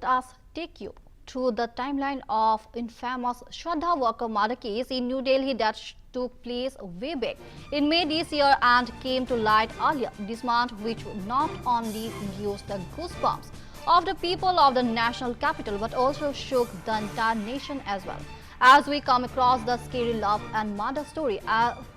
let us take you through the timeline of infamous Shraddha worker murder case in New Delhi that took place way back in May this year and came to light earlier this month, which not only induced the goosebumps of the people of the national capital but also shook the entire nation as well. As we come across the scary love and murder story,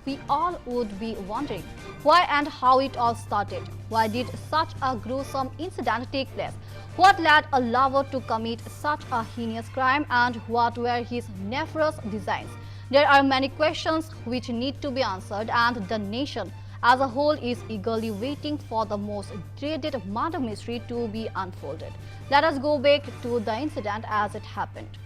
we all would be wondering why and how it all started. Why did such a gruesome incident take place? What led a lover to commit such a heinous crime, and what were his nefarious designs? There are many questions which need to be answered, and the nation as a whole is eagerly waiting for the most dreaded murder mystery to be unfolded. Let us go back to the incident as it happened.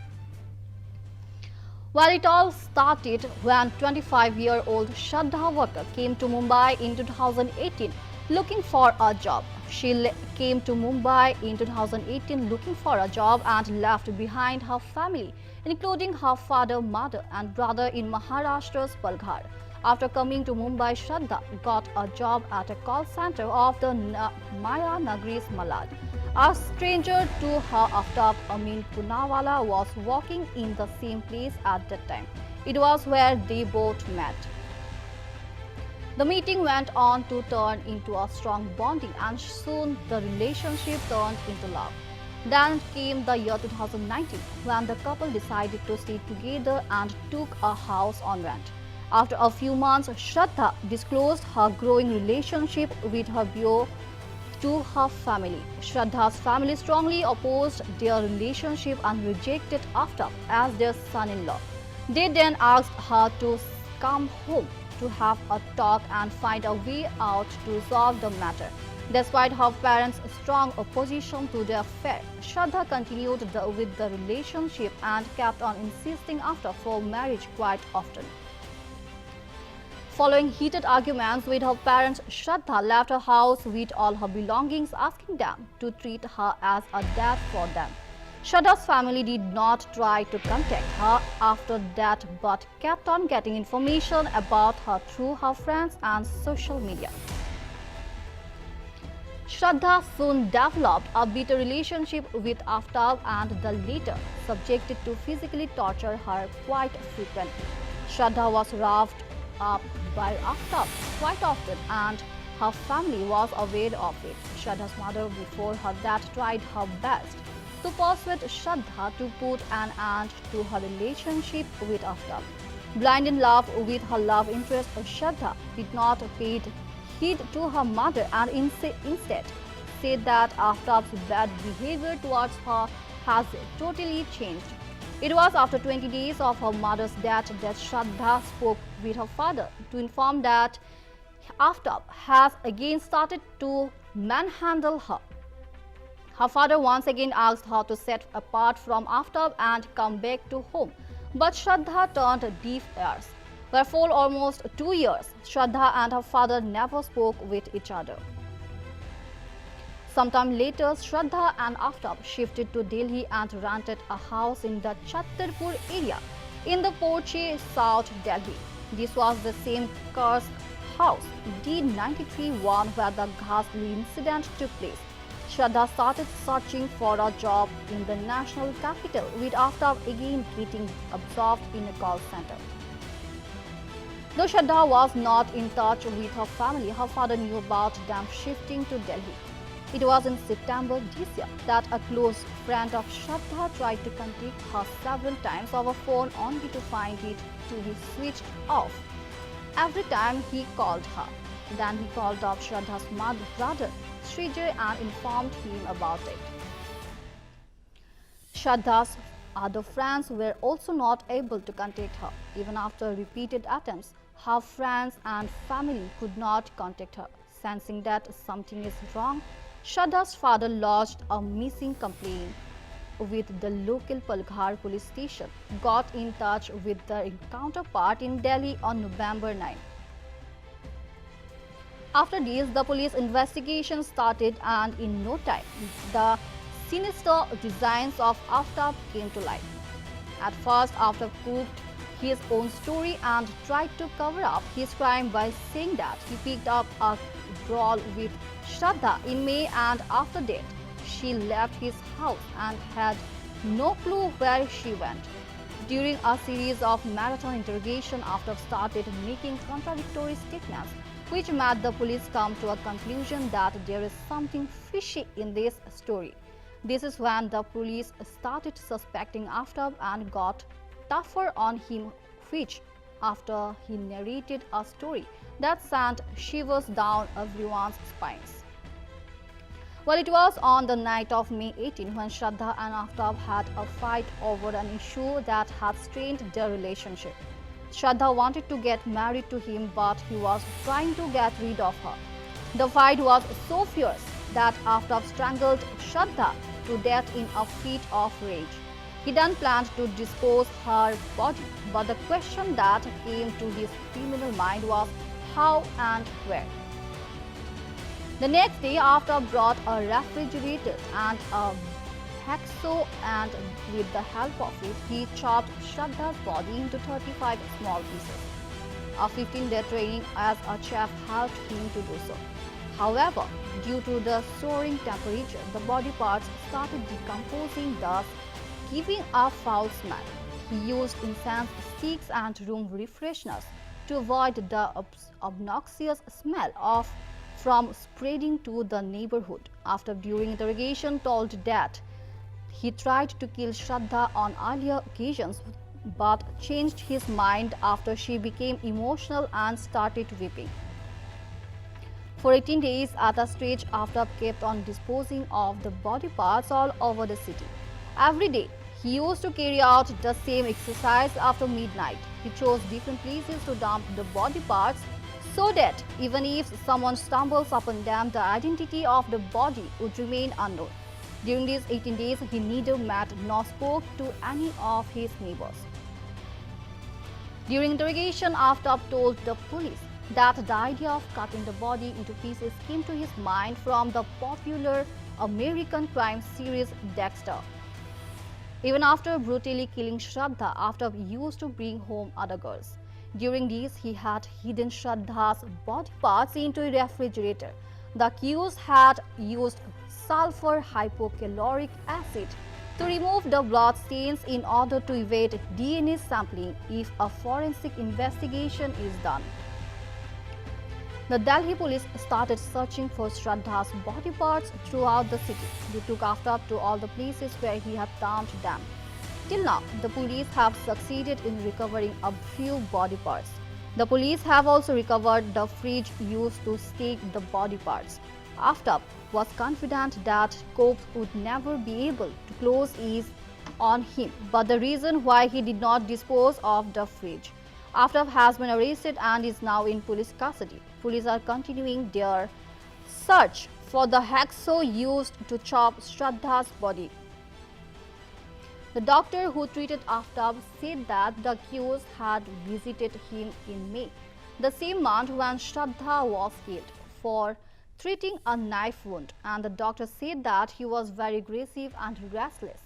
Well, it all started when 25-year-old Shraddha worker came to Mumbai in 2018 looking for a job. She came to Mumbai in 2018 looking for a job and left behind her family, including her father, mother and brother in Maharashtra's Palghar. After coming to Mumbai, Shraddha got a job at a call center of the Maya Nagri's Malad. A stranger to her Aftab Amin Punawala was working in the same place at that time. It was where they both met. The meeting went on to turn into a strong bonding, and soon the relationship turned into love. Then came the year 2019 when the couple decided to stay together and took a house on rent. After a few months, Shraddha disclosed her growing relationship with her beau to her family. Shraddha's family strongly opposed their relationship and rejected Aftab as their son-in-law. They then asked her to come home to have a talk and find a way out to resolve the matter. Despite her parents' strong opposition to the affair, Shraddha continued with the relationship and kept on insisting after for marriage quite often. Following heated arguments with her parents, Shraddha left her house with all her belongings, asking them to treat her as a dad for them. Shraddha's family did not try to contact her after that but kept on getting information about her through her friends and social media. Shraddha soon developed a bitter relationship with Aftab and the latter subjected to physically torture her quite frequently. Shraddha was roughed up by Aftab quite often and her family was aware of it. Shraddha's mother before her death tried her best to persuade Shraddha to put an end to her relationship with Aftab. Blind in love with her love interest, Shraddha did not pay heed to her mother and instead said that Aftab's bad behavior towards her has totally changed. It was after 20 days of her mother's death that Shraddha spoke with her father to inform that Aftab has again started to manhandle her. Her father once again asked her to set apart from Aftab and come back to home, but Shraddha turned deaf ears. For almost 2 years, Shraddha and her father never spoke with each other. Sometime later, Shraddha and Aftab shifted to Delhi and rented a house in the Chhattarpur area in the Porche, South Delhi. This was the same cursed house, D93-1, where the ghastly incident took place. Shraddha started searching for a job in the national capital, with Aftab again getting absorbed in a call center. Though Shraddha was not in touch with her family, her father knew about them shifting to Delhi. It was in September this year that a close friend of Shraddha tried to contact her several times over phone only to find it to be switched off every time he called her. Then he called up Shraddha's brother, Srijay, and informed him about it. Shraddha's other friends were also not able to contact her. Even after repeated attempts, her friends and family could not contact her. Sensing that something is wrong, Shraddha's father lodged a missing complaint with the local Palghar police station, got in touch with their counterpart in Delhi on November 9. After this, the police investigation started, and in no time, the sinister designs of Aftab came to light. At first, Aftab cooked his own story and tried to cover up his crime by saying that he picked up a brawl with Shraddha in May, and after that, she left his house and had no clue where she went. During a series of marathon interrogation, Aftab started making contradictory statements, which made the police come to a conclusion that there is something fishy in this story. This is when the police started suspecting Aftab and got tougher on him, which after he narrated a story that sent shivers down everyone's spines. Well, it was on the night of May 18 when Shraddha and Aftab had a fight over an issue that had strained their relationship. Shraddha wanted to get married to him, but he was trying to get rid of her. The fight was so fierce that Aftab strangled Shraddha to death in a fit of rage. He then planned to dispose her body, but the question that came to his criminal mind was how and where. The next day, Aftab brought a refrigerator and a hacksaw, and with the help of it, he chopped Shraddha's body into 35 small pieces. A 15-day training as a chef helped him to do so. However, due to the soaring temperature, the body parts started decomposing, thus giving a foul smell. He used incense sticks and room refresheners to avoid the obnoxious smell from spreading to the neighborhood. After, during interrogation, told that he tried to kill Shraddha on earlier occasions but changed his mind after she became emotional and started weeping. For 18 days at a stretch, Aftab kept on disposing of the body parts all over the city. Every day, he used to carry out the same exercise after midnight. He chose different places to dump the body parts so that even if someone stumbles upon them, the identity of the body would remain unknown. During these 18 days, he neither met nor spoke to any of his neighbors. During interrogation, Aftab told the police that the idea of cutting the body into pieces came to his mind from the popular American crime series Dexter. Even after brutally killing Shraddha, Aftab used to bring home other girls. During these, he had hidden Shraddha's body parts into a refrigerator. The accused had used sulfur hypochlorite acid to remove the blood stains in order to evade DNA sampling if a forensic investigation is done. The Delhi police started searching for Shraddha's body parts throughout the city. They took Aftab to all the places where he had dumped them. Till now, the police have succeeded in recovering a few body parts. The police have also recovered the fridge used to stake the body parts. Aftab was confident that cops would never be able to close eyes on him, but the reason why he did not dispose of the fridge. Aftab has been arrested and is now in police custody. Police are continuing their search for the hacksaw used to chop Shraddha's body. The doctor who treated Aftab said that the accused had visited him in May, the same month when Shraddha was killed, for treating a knife wound, and the doctor said that he was very aggressive and restless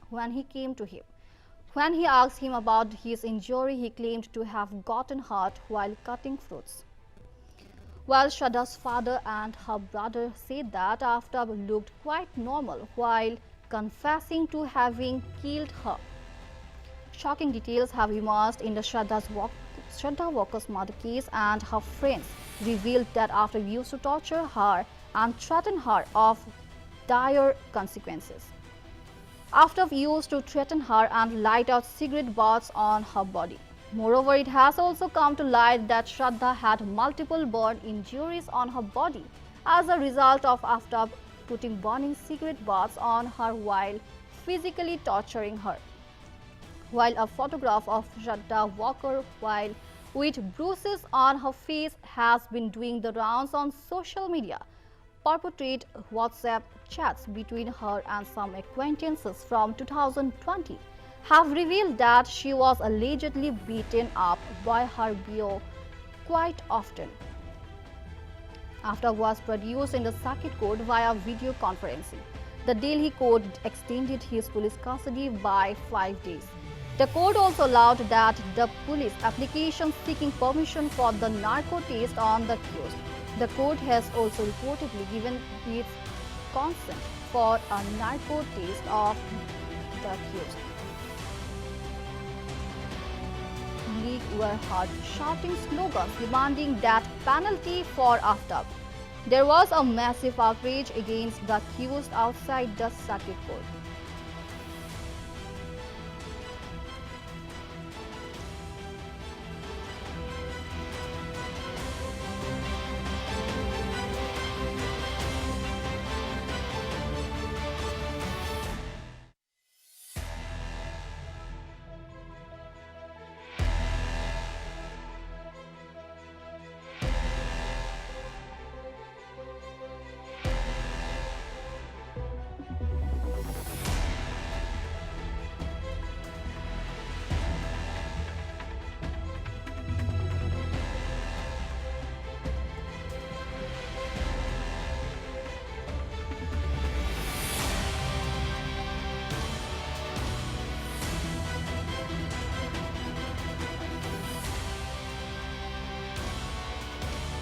when he came to him. When he asked him about his injury, he claimed to have gotten hurt while cutting fruits. While Shraddha's father and her brother said that Aftab looked quite normal while confessing to having killed her. Shocking details have emerged in the Shraddha Walker's murder case, and her friends revealed that Aftab used to torture her and threaten her of dire consequences. Aftab used to threaten her and light out cigarette butts on her body. Moreover, it has also come to light that Shraddha had multiple burn injuries on her body as a result of Aftab putting burning cigarette butts on her while physically torturing her. While a photograph of Shraddha Walker with bruises on her face has been doing the rounds on social media, perpetrate WhatsApp chats between her and some acquaintances from 2020 have revealed that she was allegedly beaten up by her beau quite often. Aftab was produced in the circuit court via video conferencing. The Delhi court extended his police custody by 5 days. The court also allowed that the police application seeking permission for the narco test on the accused. The court has also reportedly given its consent for a narco taste of the accused. League were heard shouting slogans demanding that penalty for Aftab. There was a massive outrage against the accused outside the circuit court.